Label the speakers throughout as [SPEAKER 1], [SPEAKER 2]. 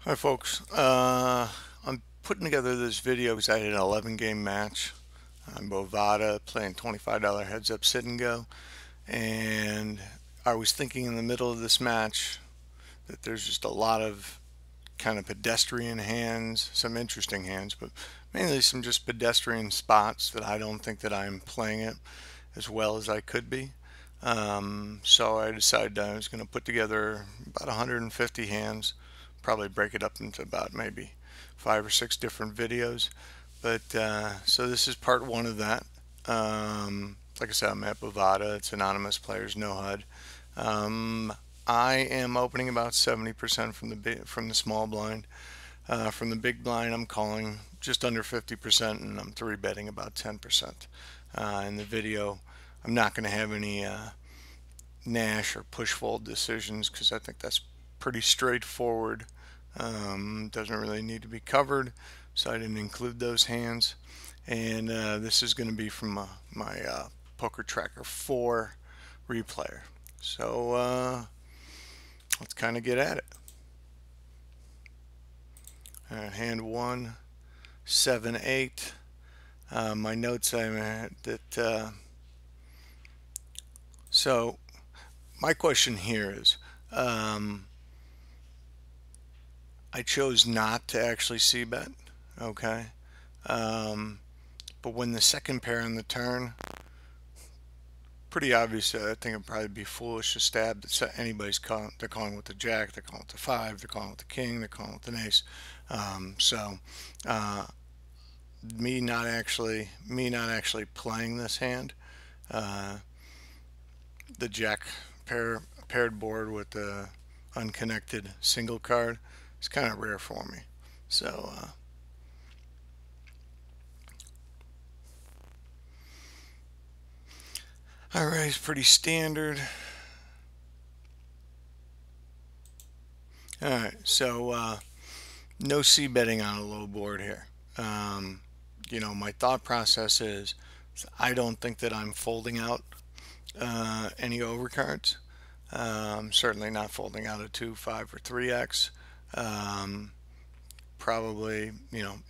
[SPEAKER 1] Hi folks, I'm putting together this video because I had an 11 game match on Bovada playing $25 heads up sit and go, and I was thinking in the middle of this match that there's just a lot of kind of pedestrian hands, some interesting hands, but mainly some just pedestrian spots that I don't think that I'm playing it as well as I could be. So I decided I was going to put together about 150 hands, probably break it up into about maybe 5 or 6 different videos. But so this is part one of that. Like I said, I'm at Bovada. It's anonymous players, no HUD. Um, I am opening about 70% from the small blind. From the big blind, I'm calling just under 50%, and I'm three betting about 10%. In the video, I'm not going to have any Nash or push fold decisions because I think that's pretty straightforward. Doesn't really need to be covered, so I didn't include those hands. And this is going to be from my Poker Tracker 4 replayer. So let's kind of get at it. Hand 1, 7, 8. My notes I'm at that. So my question here is, I chose not to actually c-bet, okay? But when the second pair on the turn, pretty obvious. I think it'd probably be foolish to stab that anybody's calling. They're calling with the jack, they're calling with the 5, they're calling with the king, they're calling with an ace. So me not actually playing this hand, uh, the jack paired board with the unconnected single card is kind of rare for me. So all right, it's pretty standard. All right, so no c betting on a low board here. My thought process is I don't think that I'm folding out any overcards. Certainly not folding out a 2, 5, or 3x. Probably,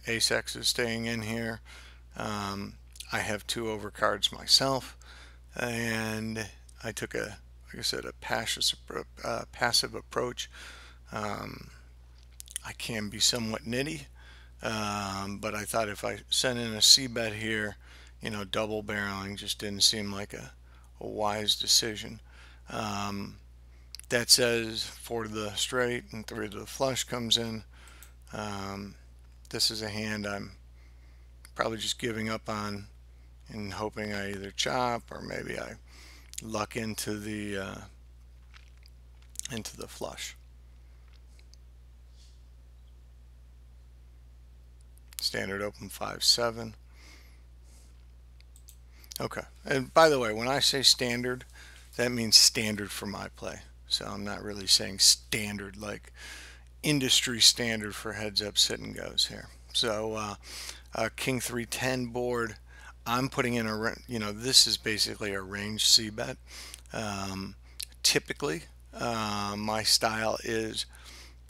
[SPEAKER 1] ace x is staying in here. I have 2 overcards myself, and I took like I said, a passive approach. I can be somewhat nitty, but I thought if I sent in a c-bet here, double barreling just didn't seem like a wise decision. That says 4 to the straight and 3 to the flush comes in. This is a hand I'm probably just giving up on and hoping I either chop or maybe I luck into the flush. Standard open 5-7. Okay. And by the way, when I say standard, that means standard for my play. So I'm not really saying standard like industry standard for heads up sit and goes here. So King 310 board, I'm putting in this is basically a range c bet. Typically, my style is,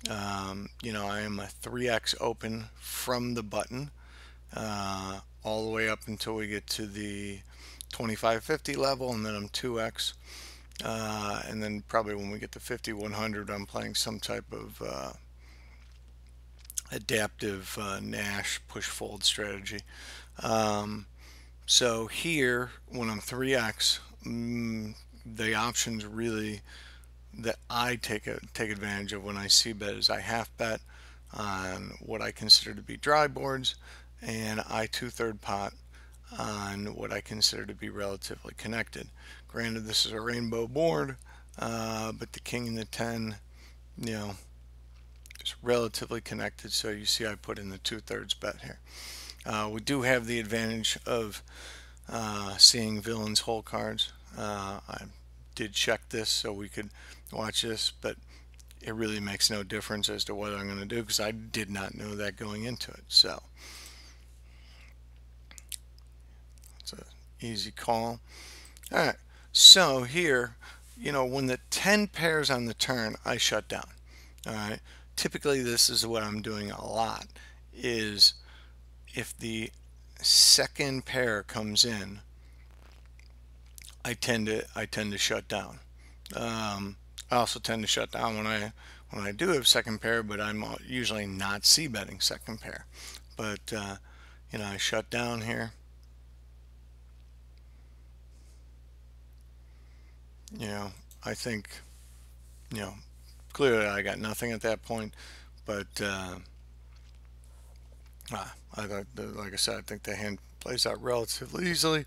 [SPEAKER 1] I am a 3x open from the button all the way up until we get to the 25-50 level, and then I'm 2x. And then probably when we get to 50-100, I'm playing some type of adaptive Nash push fold strategy. So here, when I'm 3x, the options really that I take advantage of when I see bet is I half bet on what I consider to be dry boards, and I 2/3 pot on what I consider to be relatively connected. Granted, this is a rainbow board, but the king and the 10, is relatively connected. So you see I put in the 2/3 bet here. We do have the advantage of seeing villains hole cards. I did check this so we could watch this, but it really makes no difference as to what I'm going to do because I did not know that going into it. So it's an easy call. All right, so here, when the 10 pairs on the turn, I shut down. All right, typically this is what I'm doing a lot, is if the second pair comes in, I tend to shut down. I also tend to shut down when I do have second pair, but I'm usually not c-betting second pair. But you know, I shut down here. You know, I think, you know, clearly I got nothing at that point, but I thought, like I said, I think the hand plays out relatively easily.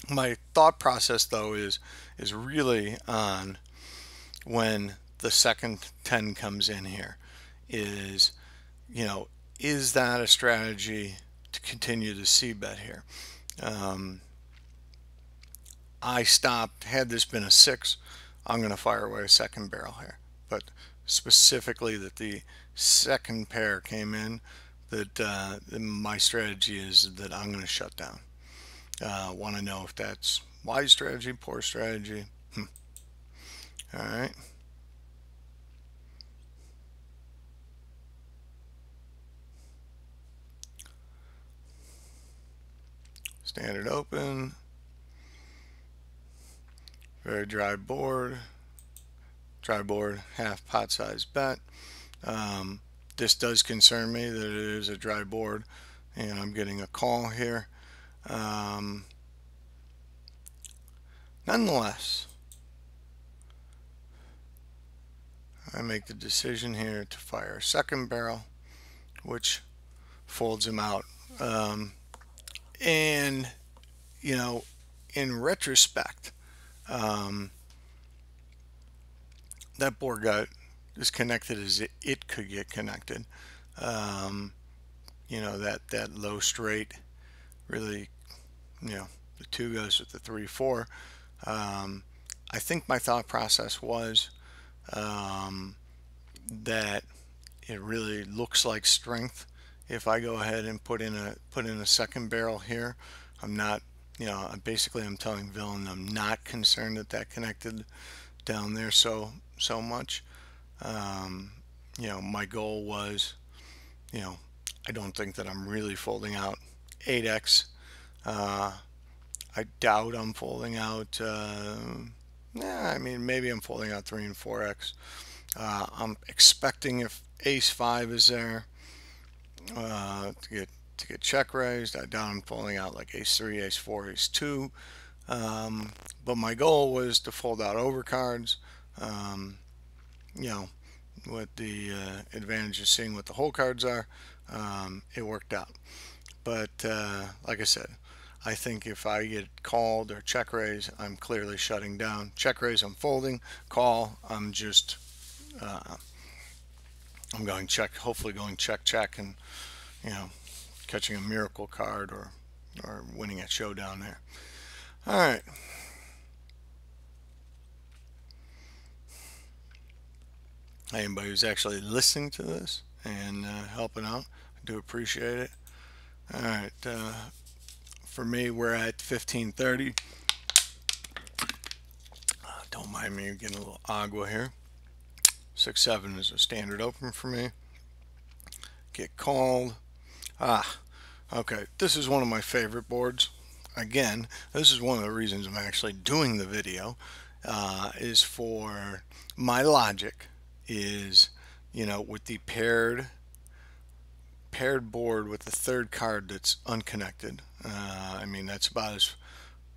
[SPEAKER 1] My thought process though is really on when the second 10 comes in here, is, you know, is that a strategy to continue to c-bet here? I stopped, had this been a 6, I'm going to fire away a second barrel here. But specifically that the second pair came in, that my strategy is that I'm going to shut down. Want to know if that's wise strategy, poor strategy? All right. Standard open. Very dry board. Dry board, half pot size bet. This does concern me that it is a dry board, and I'm getting a call here. Nonetheless, I make the decision here to fire a second barrel, which folds him out. And, you know, in retrospect, that board got as connected as it could get connected. You know, that low straight really, you know, the 2 goes with the 3-4. I think my thought process was that it really looks like strength if I go ahead and put in a second barrel here. I'm not, you know, I'm telling Villain I'm not concerned that that connected down there so much. You know, my goal was, you know, I don't think that I'm really folding out 8x. I doubt I'm folding out, I mean, maybe I'm folding out 3 and 4x. I'm expecting if ace 5 is there to get check raised. I doubt I'm folding out like ace 3, ace 4, ace 2. But my goal was to fold out overcards. You know, with the advantage of seeing what the whole cards are, it worked out. But like I said, I think if I get called or check raise, I'm clearly shutting down. Check raise, I'm folding. Call, I'm just I'm going check, hopefully going check, and, you know, catching a miracle card or winning at showdown there. All right. Anybody who's actually listening to this and helping out, I do appreciate it. All right. For me, we're at 15:30. Don't mind me getting a little agua here. 6-7 is a standard open for me. Get called. Okay. This is one of my favorite boards. Again, this is one of the reasons I'm actually doing the video, is for my logic is, you know, with the paired board with the third card that's unconnected. I mean, that's about as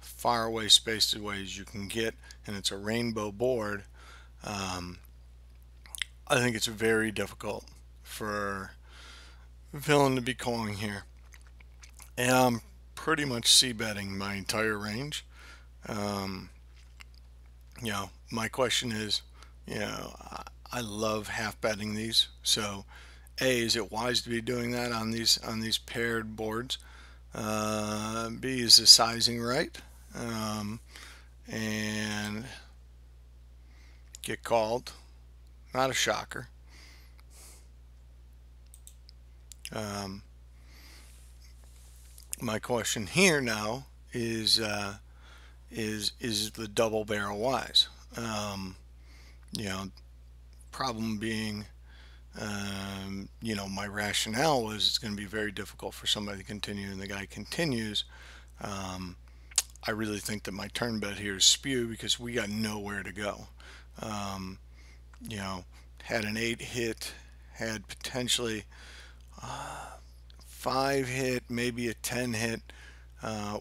[SPEAKER 1] far away spaced away as you can get, and it's a rainbow board. I think it's very difficult for Villain to be calling here, and I'm pretty much c-betting my entire range. You know, my question is, you know, I love half betting these. So, A, is it wise to be doing that on these paired boards? B, is the sizing right? And get called. Not a shocker. My question here now is the double barrel wise? You know, problem being, You know, my rationale was it's going to be very difficult for somebody to continue, and the guy continues. Um, I really think that my turn bet here is spew because we got nowhere to go. Um, you know, had an 8 hit, had potentially 5 hit, maybe a 10 hit.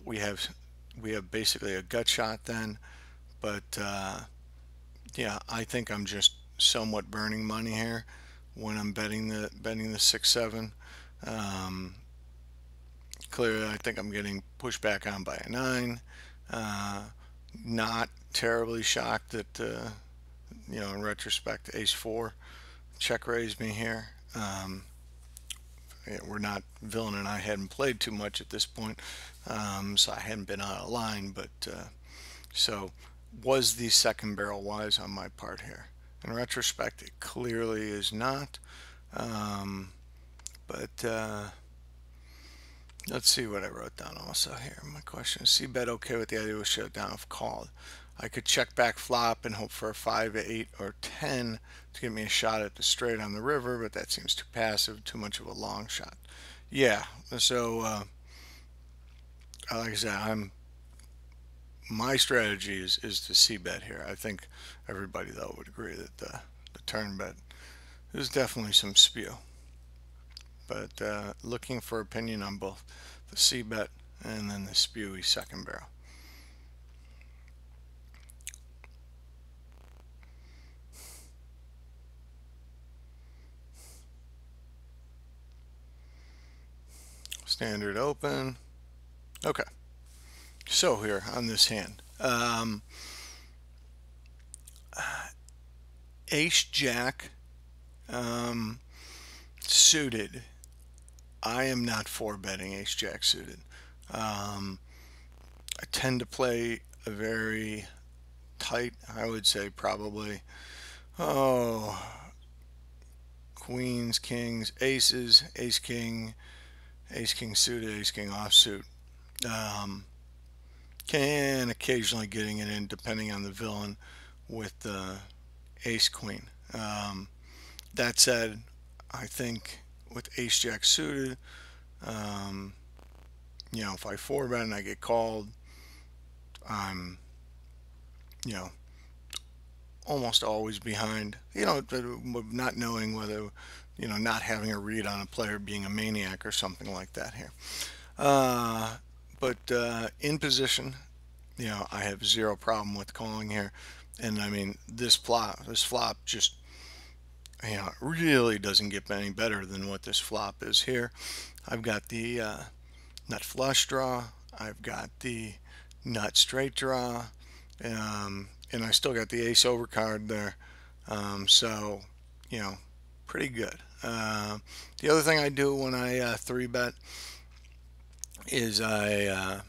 [SPEAKER 1] We have basically a gut shot then, but yeah, I think I'm just somewhat burning money here when I'm betting the 6-7. Um, Clearly, I think I'm getting pushed back on by a 9. Uh, Not terribly shocked that you know, in retrospect, Ace 4 check raised me here. Yeah, we're not, Villain and I hadn't played too much at this point, so I hadn't been out of line. But so was the second barrel wise on my part here? In retrospect, it clearly is not. Um, but let's see what I wrote down also here. My question is: C-bet okay with the idea of shutdown if called. I could check back flop and hope for a 5, 8, or 10 to give me a shot at the straight on the river, but that seems too passive, too much of a long shot. Yeah, so like I said, my strategy is to c-bet here. I think everybody though would agree that the turn bet is definitely some spew. But looking for opinion on both the c-bet and then the spewy second barrel. Standard open. Okay. So here on this hand, Ace Jack suited. I am not for betting Ace Jack suited. Um, I tend to play a very tight, I would say probably, oh, queens, kings, aces, ace king suited, ace king offsuit. Um, can occasionally getting it in depending on the villain with the ace queen. That said, I think with ace jack suited, um, you know, if I four bet and I get called, I'm, you know, almost always behind. You know, not knowing whether, you know, not having a read on a player being a maniac or something like that here. Uh, but in position, you know, I have zero problem with calling here. And I mean, this flop just, you know, really doesn't get any better than what this flop is here. I've got the nut flush draw. I've got the nut straight draw. And I still got the ace overcard there. So, you know, pretty good. The other thing I do when I 3-bet is I'm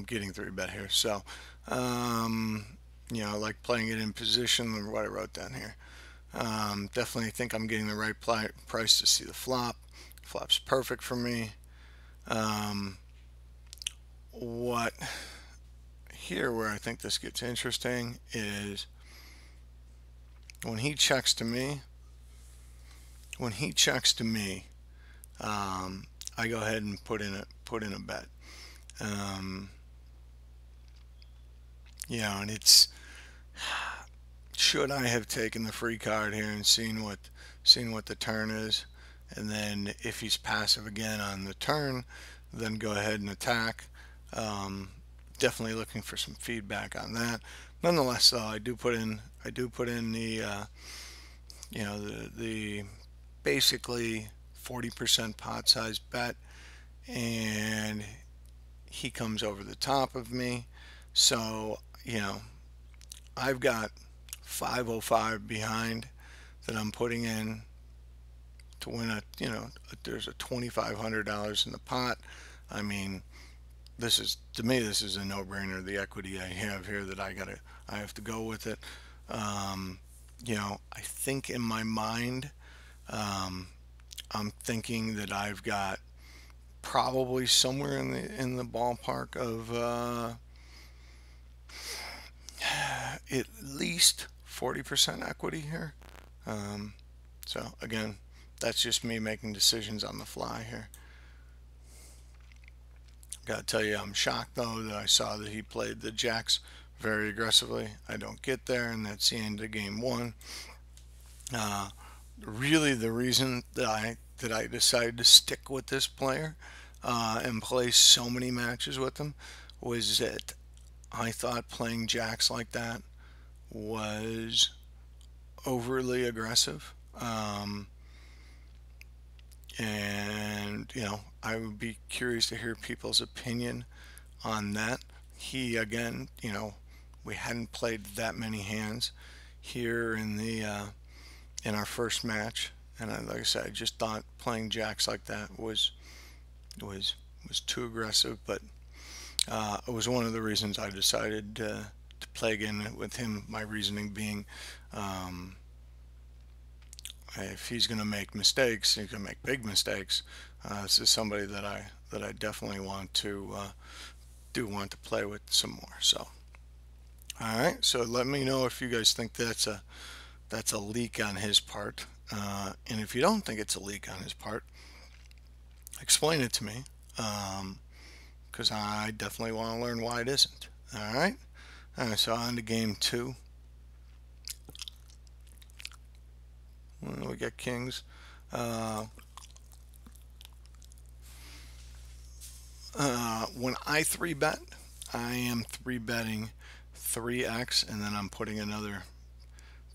[SPEAKER 1] getting 3-bet here. So, you know, I like playing it in position, what I wrote down here. Definitely think I'm getting the right price to see the flop. Flop's perfect for me. What here where I think this gets interesting is when he checks to me. When he checks to me, I go ahead and put in a bet. You know, and it's, should I have taken the free card here and seen what the turn is, and then if he's passive again on the turn, then go ahead and attack. Definitely looking for some feedback on that. Nonetheless, though, I do put in the you know, the basically 40% pot size bet, and he comes over the top of me. So, you know, I've got 505 behind that I'm putting in to win you know, there's a $2,500 in the pot. I mean, this is, to me, this is a no-brainer. The equity I have here that I have to go with it. You know, I think in my mind, I'm thinking that I've got probably somewhere in the ballpark of at least 40% equity here. So again, that's just me making decisions on the fly here. Gotta tell you, I'm shocked though that I saw that he played the jacks very aggressively. I don't get there, and that's the end of game one. Uh, Really, the reason that I decided to stick with this player and play so many matches with him was that I thought playing jacks like that was overly aggressive. And I would be curious to hear people's opinion on that. He again, we hadn't played that many hands here in our first match, and like I said, I just thought playing jacks like that was was too aggressive. But it was one of the reasons I decided to play again with him. My reasoning being, um, if he's going to make mistakes, he's going to make big mistakes. This is somebody that I definitely want to play with some more. So, all right. So let me know if you guys think that's a leak on his part, and if you don't think it's a leak on his part, explain it to me, because I definitely want to learn why it isn't. All right. All right. So on to game two. We got kings. Uh, when I three bet, I am three betting 3x, and then I'm putting another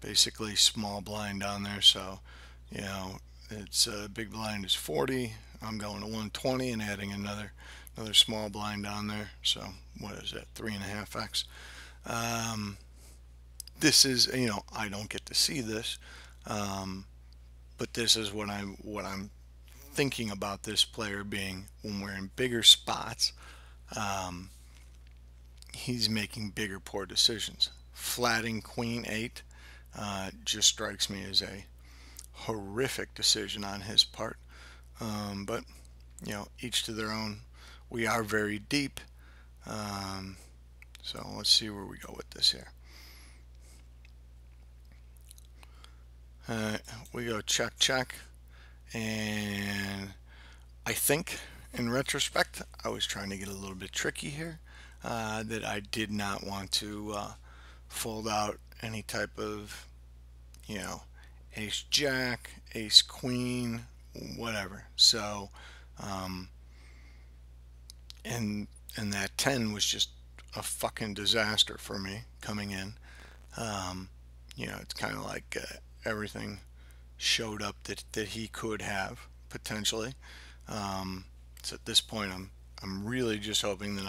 [SPEAKER 1] basically small blind on there. So, you know, it's big blind is 40. I'm going to 120 and adding another small blind on there. So what is that? 3.5x. This is, I don't get to see this, but this is what I'm thinking about this player being when we're in bigger spots. Um, he's making bigger poor decisions. Flatting queen 8 just strikes me as a horrific decision on his part. But each to their own. We are very deep, so let's see where we go with this here. We go check check, and I think in retrospect I was trying to get a little bit tricky here, that I did not want to fold out any type of ace jack, ace queen, whatever. So and that 10 was just a fucking disaster for me coming in. It's kind of like everything showed up that he could have potentially. So at this point, I'm really just hoping that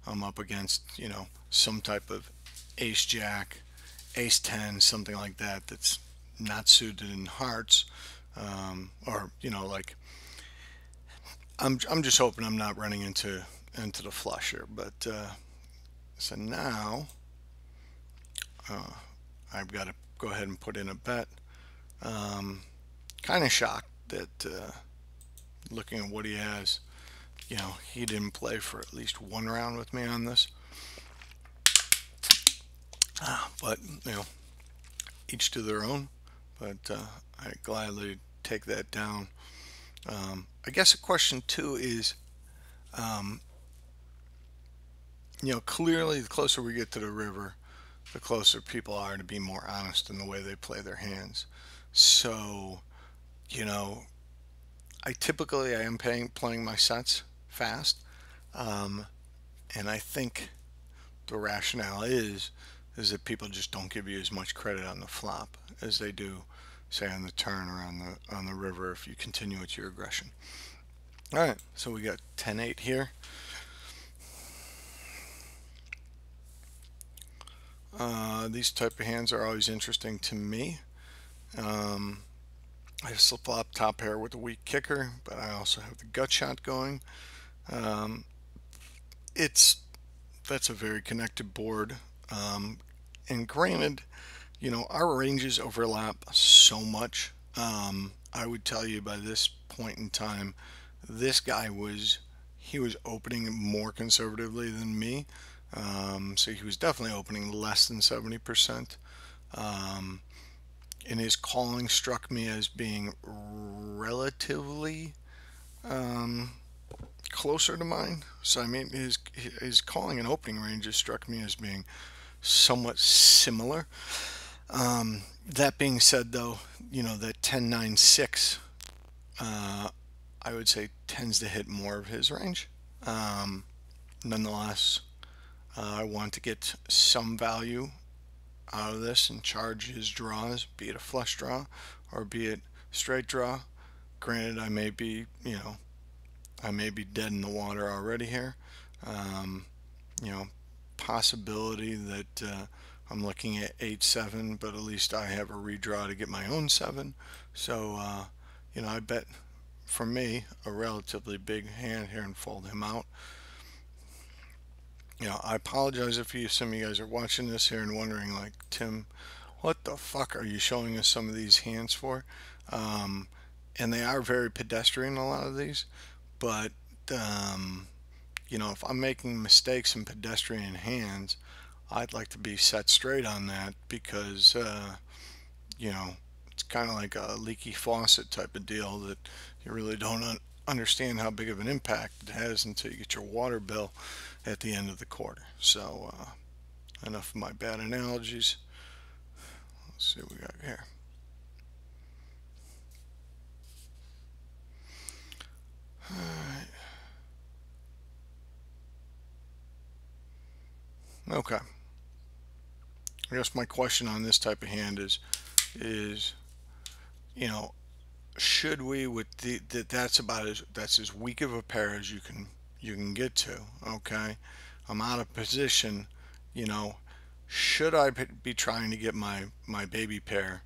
[SPEAKER 1] I'm up against some type of ace jack, ace 10, something like that that's not suited in hearts, or like I'm just hoping I'm not running into the flush here. But so now I've got to go ahead and put in a bet. Kind of shocked that looking at what he has, he didn't play for at least one round with me on this. But each to their own. But I gladly take that down. I guess a question too is, clearly the closer we get to the river, the closer people are to be more honest in the way they play their hands. So, I am playing my sets fast, and I think the rationale is that people just don't give you as much credit on the flop as they do, say, on the turn or on the river if you continue with your aggression. All right, so we got 10-8 here. These type of hands are always interesting to me. I have slip flop top pair with a weak kicker, but I also have the gut shot going. That's a very connected board. And granted, our ranges overlap so much. I would tell you by this point in time, this guy was opening more conservatively than me. So he was definitely opening less than 70%. and his calling struck me as being relatively closer to mine. So I mean, his calling and opening ranges struck me as being somewhat similar. That being said, though, that 10.96, I would say tends to hit more of his range. Um, Nonetheless, I want to get some value out of this and charge his draws, be it a flush draw or be it straight draw. Granted, I may be dead in the water already here. Um, you know, Possibility that I'm looking at 8-7, but at least I have a redraw to get my own 7. So, I bet for me a relatively big hand here and fold him out. I apologize if some of you guys are watching this here and wondering, like, Tim, what the fuck are you showing us some of these hands for? Um, and they are very pedestrian, a lot of these, but um, if I'm making mistakes in pedestrian hands, I'd like to be set straight on that because, you know, it's kind of like a leaky faucet type of deal that you really don't understand how big of an impact it has until you get your water bill at the end of the quarter. So, enough of my bad analogies. Let's see what we got here. All right. Okay. I guess my question on this type of hand is you know, should we with that's as weak of a pair as you can get to. Okay, I'm out of position. You know, should I be trying to get my baby pair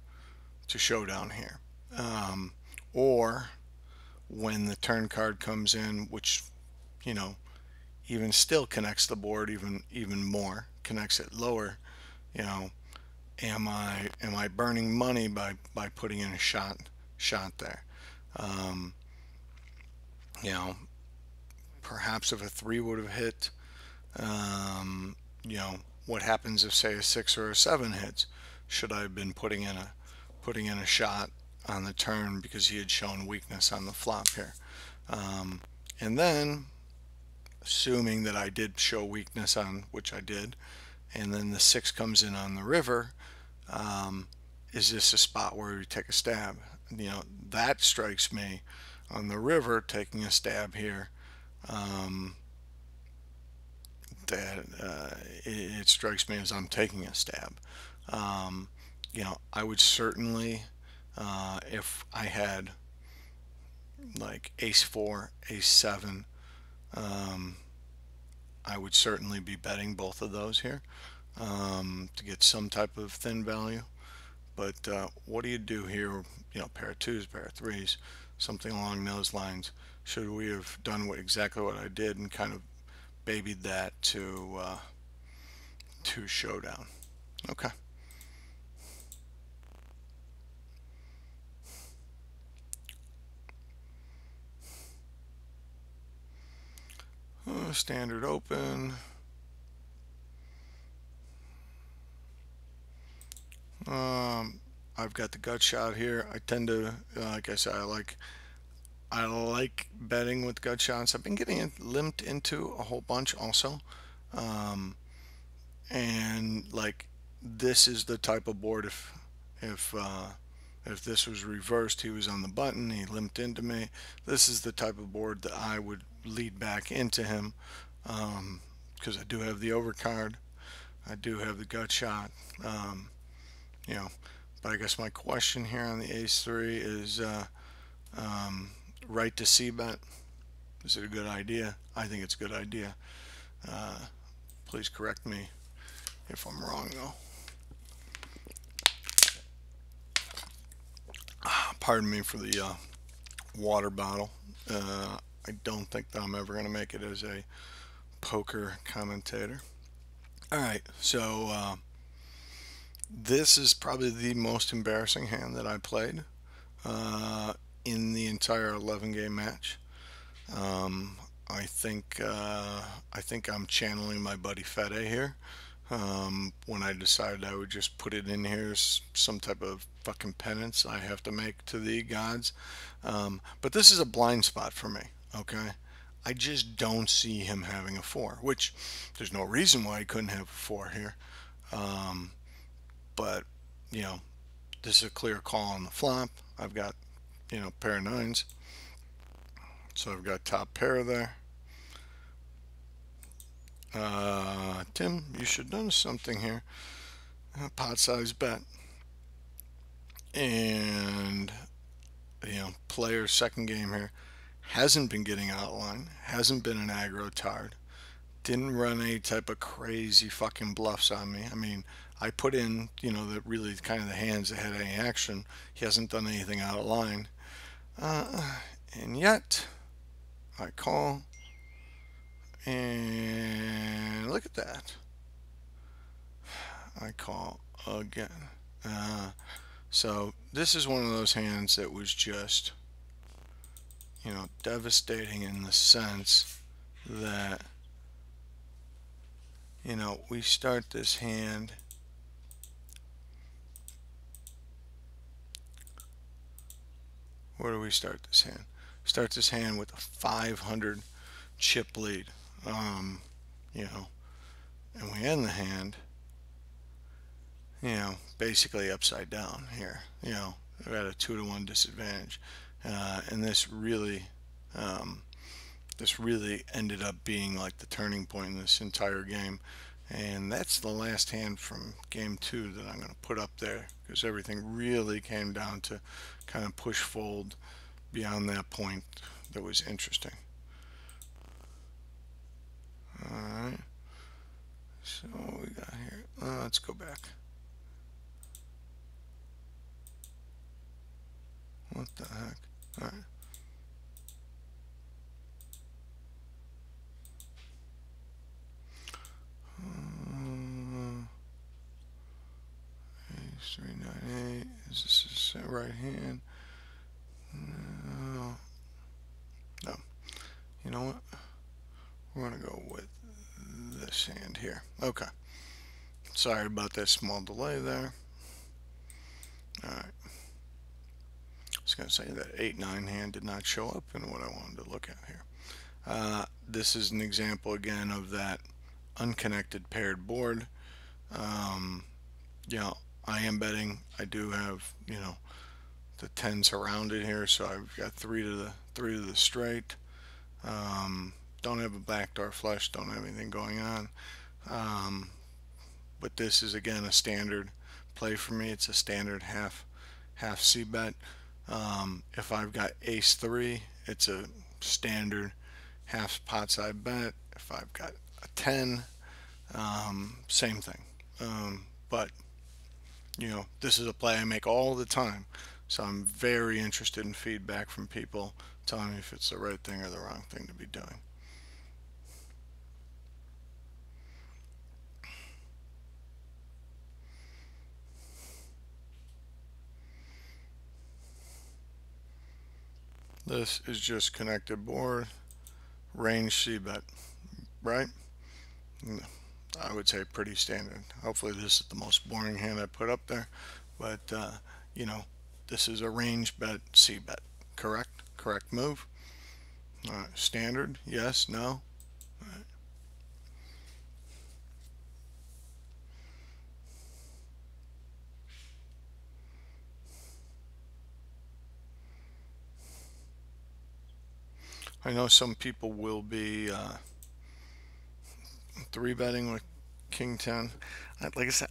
[SPEAKER 1] to showdown here, um, or when the turn card comes in, which you know even still connects the board even more, connects it lower. You know, am I burning money by putting in a shot there? Um, you know, Perhaps if a three would have hit, um, you know, what happens if say a six or a seven hits? Should I have been putting in a shot on the turn because he had shown weakness on the flop here? Um, and then, assuming that I did show weakness on which I did, and then the six comes in on the river, um, is this a spot where we take a stab? That strikes me on the river taking a stab here. Um, that it strikes me as I'm taking a stab. Um, I would certainly, if I had like ace four, ace seven, um, I would certainly be betting both of those here to get some type of thin value. But what do you do here? Pair of twos, pair of threes, something along those lines. Should we have done exactly what I did and kind of babied that to showdown? Okay. Standard open. I've got the gut shot here. I tend to, like I said, I like betting with gut shots. I've been getting limped into a whole bunch also, um, and like this is the type of board if this was reversed, he was on the button, he limped into me. This is the type of board that I would lead back into him because I do have the overcard, I do have the gut shot. Um, you know, but I guess my question here on the ace three is um, right to c bet. Is it a good idea? I think it's a good idea. Uh, Please correct me if I'm wrong, though. Pardon me for the water bottle. I don't think that I'm ever going to make it as a poker commentator. All right, so this is probably the most embarrassing hand that I played in the entire 11 game match. Um, I think I'm channeling my buddy Fede here. when I decided I would just put it in here as some type of fucking penance I have to make to the gods. But this is a blind spot for me, okay? I just don't see him having a 4, which there's no reason why he couldn't have a 4 here. Um, but, you know, this is a clear call on the flop. I've got, pair of nines. So I've got top pair there. Tim, you should notice something here. Pot size bet. And, player's second game here hasn't been getting outline, hasn't been an aggro tard, didn't run any type of crazy fucking bluffs on me. I mean, I put in, the really kind of the hands that had any action. He hasn't done anything out of line. And yet, I call, and look at that. I call again. So this is one of those hands that was just, devastating in the sense that, we start this hand. Where do we start this hand? Start this hand with a 500 chip lead. And we end the hand, basically upside down here. We're at a 2-to-1 disadvantage. And this really ended up being like the turning point in this entire game. And that's the last hand from game 2 that I'm going to put up there, because everything really came down to kind of push fold beyond that point that was interesting. Alright, so what we got here? Let's go back. What the heck? Alright. Ace 3-9-8. Is this a right hand? No. No. You know what? We're going to go with this hand here. Okay. Sorry about that small delay there. Alright. I was going to say that 8-9 hand did not show up in what I wanted to look at here. This is an example again of that unconnected paired board. I am betting. I do have, the 10s surrounded here, so I've got 3 to the straight. Don't have a backdoor flush, don't have anything going on. But this is again a standard play for me. It's a standard half C bet. If I've got ace 3, it's a standard half pot side bet. If I've got a 10, same thing. But this is a play I make all the time, so I'm very interested in feedback from people telling me if it's the right thing or the wrong thing to be doing. This is just connected board, range C bet, right? I would say pretty standard. Hopefully this is the most boring hand I put up there, but this is a range bet, C bet. Correct move. Standard, yes, no. I know some people will be 3-betting with King 10. Like I said,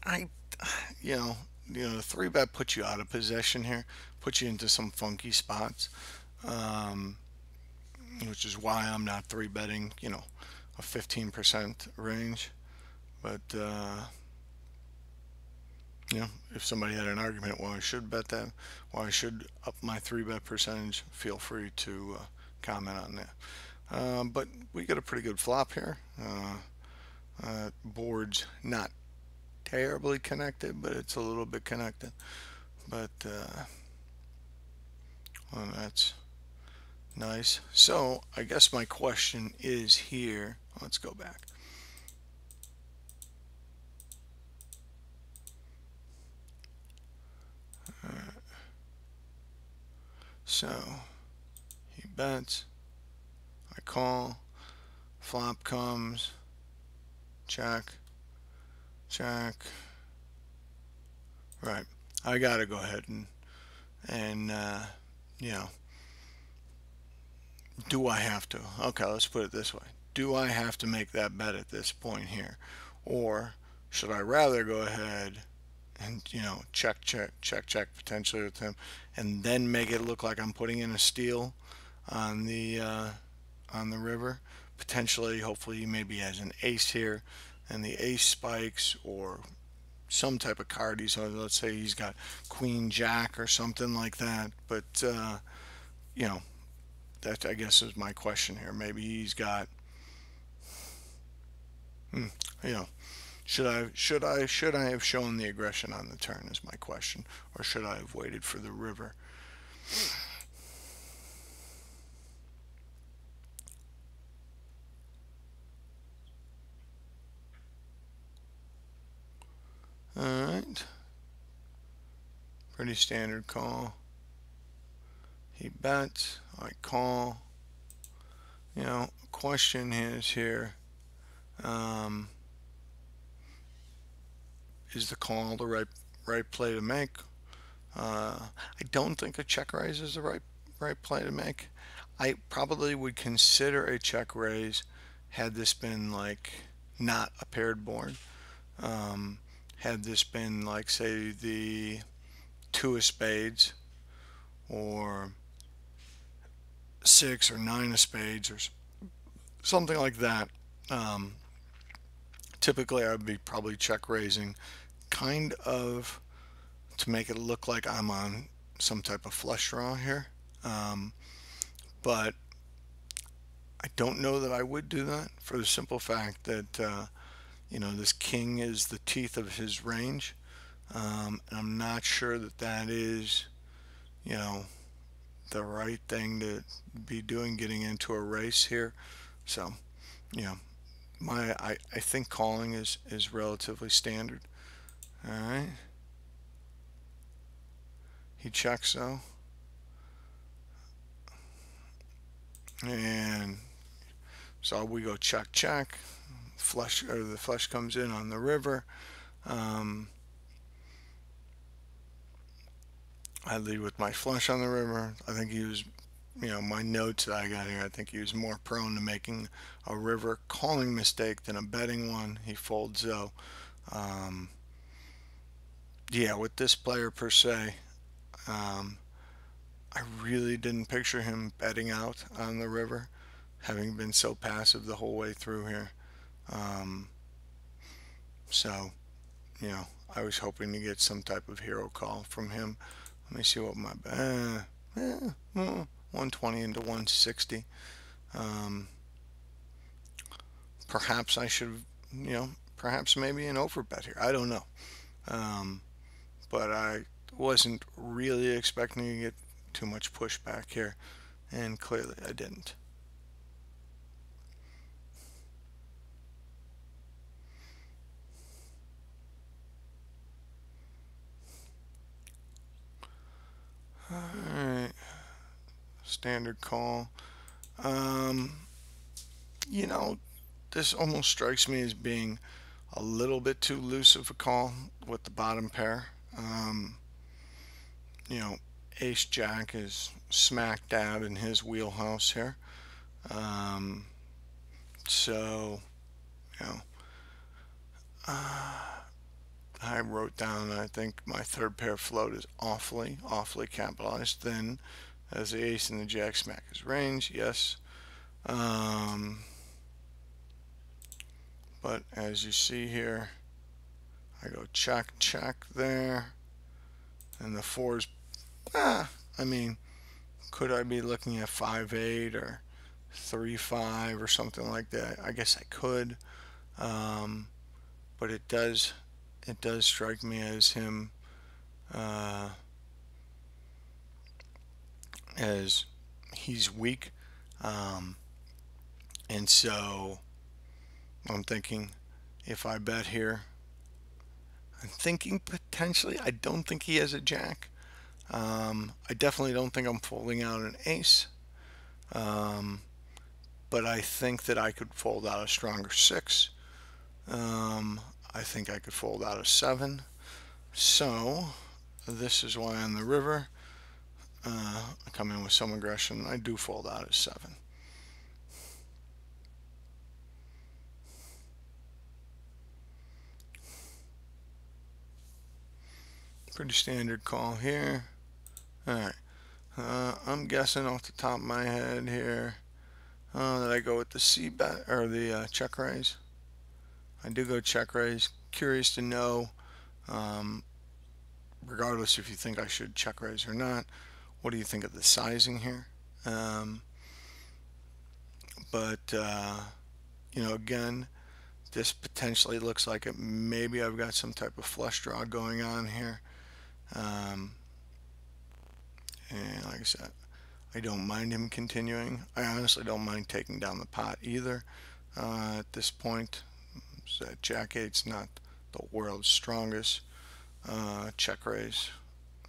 [SPEAKER 1] the 3-bet puts you out of possession here, puts you into some funky spots, which is why I'm not 3-betting, a 15% range. But, if somebody had an argument why I should bet that, why I should up my 3-bet percentage, feel free to comment on that. But we got a pretty good flop here. Board's not terribly connected, but it's a little bit connected. But well, that's nice. So I guess my question is here. Let's go back. So he bets, I call, flop comes, check, check. Right. I gotta go ahead and you know, do I have to? Okay, let's put it this way. Do I have to make that bet at this point here? Or should I rather go ahead and, check, check, check, check potentially with him and then make it look like I'm putting in a steal on the river? Potentially, hopefully, he maybe has an ace here and the ace spikes or some type of card he's on. Let's say he's got queen jack or something like that. But, you know, that I guess is my question here. Maybe he's got, hmm, you know, should I have shown the aggression on the turn is my question, or should I have waited for the river? All right, pretty standard call. He bets, I call. Question is here: um, is the call the right play to make? I don't think a check raise is the right play to make. I probably would consider a check raise had this been like not a paired board. Um, had this been like say the two of spades or six or nine of spades or something like that. Um, Typically, I would be probably check raising, kind of to make it look like I'm on some type of flush draw here. Um, but I don't know that I would do that for the simple fact that this king is the teeth of his range, and I'm not sure that that is you know the right thing to be doing getting into a race here. So you know I think calling is relatively standard. All right, he checks though, and so we go check check. Flush or the flush comes in on the river. Um, I lead with my flush on the river. I think he was, my notes that I got here, I think he was more prone to making a river calling mistake than a betting one. He folds though. Um, yeah, with this player per se, um, I really didn't picture him betting out on the river, having been so passive the whole way through here. Um, so, you know, I was hoping to get some type of hero call from him. Let me see what my 120 into 160. Um, Perhaps I should, perhaps maybe an overbet here. I don't know. Um, but I wasn't really expecting to get too much pushback here, and clearly I didn't. All right, standard call. Um, you know, this almost strikes me as being a little bit too loose of a call with the bottom pair. Um, you know, Ace Jack is smack dab in his wheelhouse here. Um, so, you know, I wrote down, I think my third pair float is awfully capitalized. Then, as the ace and the jack smack his range, yes. Um, but as you see here, I go check, check there. And the fours, I mean, could I be looking at 5-8 or 3-5 or something like that? I guess I could. Um, but it does strike me as him uh, as he's weak, um, and so I'm thinking if I bet here, I'm thinking potentially I don't think he has a jack. I definitely don't think I'm folding out an ace, um, but I think that I could fold out a stronger six. Um, I think I could fold out a seven. So this is why on the river, I come in with some aggression. I do fold out a seven. Pretty standard call here. All right. I'm guessing off the top of my head here that I go with the C bet or the check raise. I do go check raise. Curious to know, um, regardless if you think I should check raise or not, what do you think of the sizing here? Um, but again, this potentially looks like it. Maybe I've got some type of flush draw going on here. Um, and like I said, I don't mind him continuing. I honestly don't mind taking down the pot either. At this point, so Jack 8's not the world's strongest check raise.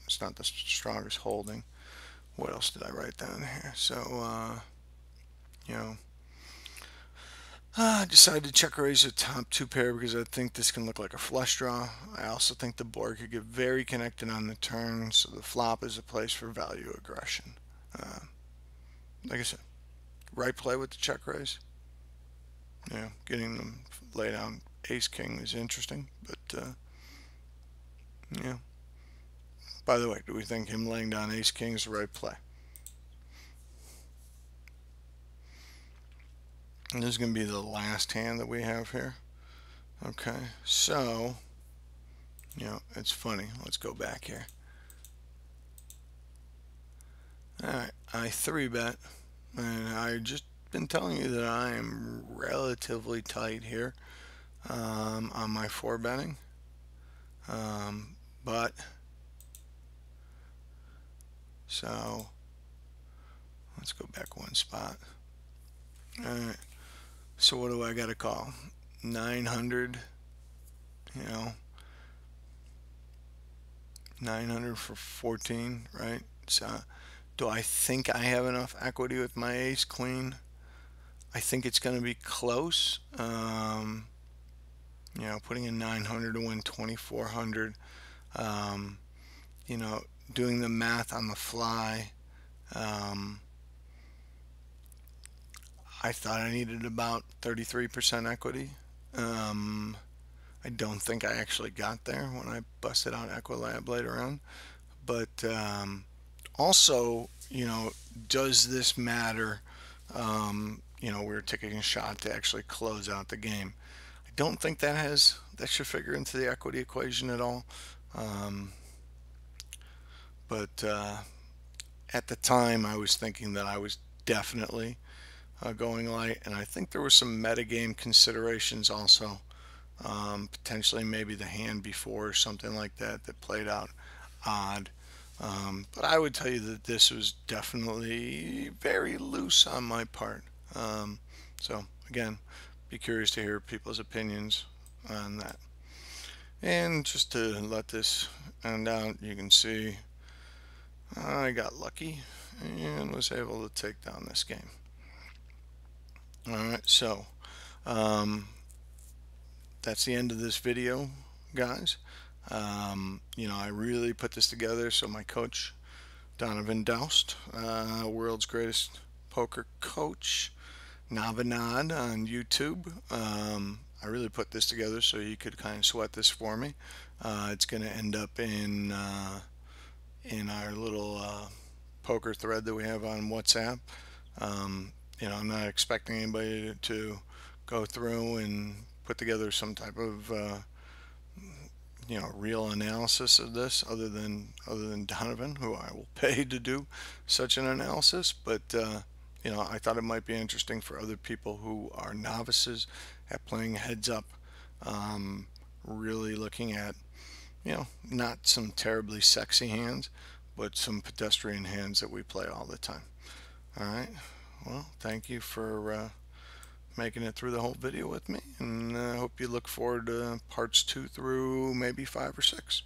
[SPEAKER 1] It's not the strongest holding. What else did I write down here? So, you know, I decided to check raise the top two pair because I think this can look like a flush draw. I also think the board could get very connected on the turn, so the flop is a place for value aggression. Uh, like I said, right play with the check raise. Getting them lay down ace king is interesting, but yeah. By the way, do we think him laying down ace king is the right play? And this is going to be the last hand that we have here. Okay, so it's funny. Let's go back here. All right, I three bet, and I just been telling you that I am relatively tight here on my four betting. But so let's go back one spot. All right. So what do I got to call? 900. 900 for 14, right? So do I think I have enough equity with my ace queen? I think it's going to be close. Putting in 900 to win 2400. Um, doing the math on the fly. I thought I needed about 33% equity. I don't think I actually got there when I busted out Equilab later on. But also, does this matter? We were taking a shot to actually close out the game. I don't think that should figure into the equity equation at all. But at the time, I was thinking that I was definitely going light, and I think there were some metagame considerations also. Potentially maybe the hand before or something like that that played out odd. But I would tell you that this was definitely very loose on my part. So again, be curious to hear people's opinions on that. And just to let this end out, you can see I got lucky and was able to take down this game. Alright, so that's the end of this video, guys. I really put this together so my coach, Donovan Doust, world's greatest poker coach, Navanad on YouTube. I really put this together so he could kind of sweat this for me. It's going to end up in our little poker thread that we have on WhatsApp. I'm not expecting anybody to go through and put together some type of real analysis of this other than Donovan, who I will pay to do such an analysis. But I thought it might be interesting for other people who are novices at playing heads up, really looking at not some terribly sexy hands, but some pedestrian hands that we play all the time. All right, well, thank you for making it through the whole video with me, and I hope you look forward to parts 2 through maybe 5 or 6.